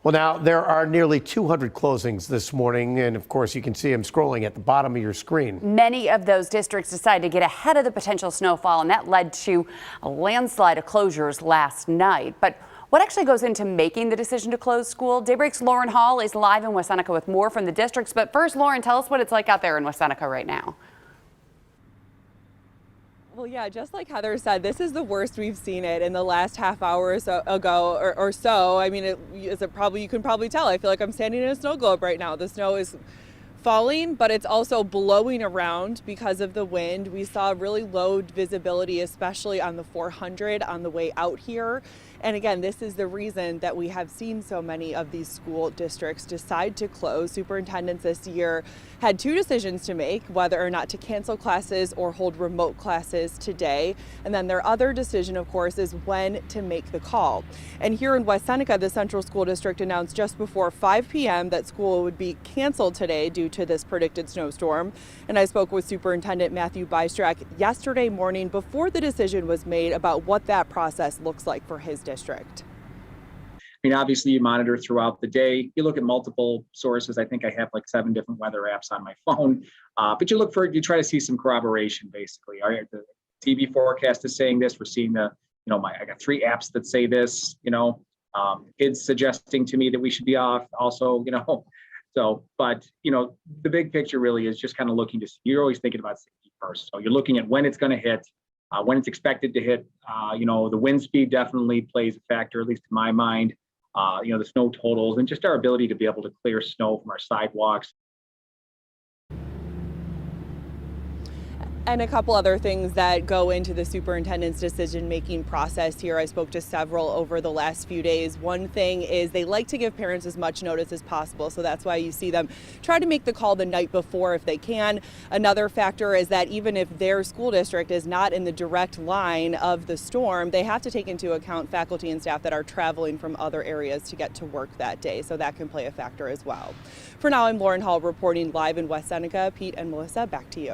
Well, now there are nearly 200 closings this morning, and of course you can see them scrolling at the bottom of your screen. Many of those districts decided to get ahead of the potential snowfall, and that led to a landslide of closures last night. But what actually goes into making the decision to close school? Daybreak's Lauren Hall is live in West Seneca with more from the districts. But first, Lauren, tell us what it's like out there in West Seneca right now. Well, yeah, just like Heather said, this is the worst we've seen it in the last half hour or so. I mean, you can probably tell. I feel like I'm standing in a snow globe right now. The snow is falling, but it's also blowing around because of the wind. We saw really low visibility, especially on the 400 on the way out here. And again, this is the reason that we have seen so many of these school districts decide to close. Superintendents this year had two decisions to make, whether or not to cancel classes or hold remote classes today. And then their other decision, of course, is when to make the call. And here in West Seneca, the Central School District announced just before 5 p.m. that school would be canceled today due to this predicted snowstorm. And I spoke with Superintendent Matthew Bystrack yesterday morning before the decision was made about what that process looks like for his district. I mean, obviously you monitor throughout the day. You look at multiple sources. I think I have like 7 different weather apps on my phone, but you try to see some corroboration basically. All right, the TV forecast is saying this. We're seeing I got 3 apps that say this, kids suggesting to me that we should be off also, So, but, the big picture really is just kind of looking you're always thinking about safety first. So you're looking at when it's going to hit, when it's expected to hit. The wind speed definitely plays a factor, at least in my mind. The snow totals and just our ability to be able to clear snow from our sidewalks. And a couple other things that go into the superintendent's decision-making process here. I spoke to several over the last few days. One thing is they like to give parents as much notice as possible, so that's why you see them try to make the call the night before if they can. Another factor is that even if their school district is not in the direct line of the storm, they have to take into account faculty and staff that are traveling from other areas to get to work that day, so that can play a factor as well. For now, I'm Lauren Hall reporting live in West Seneca. Pete and Melissa, back to you.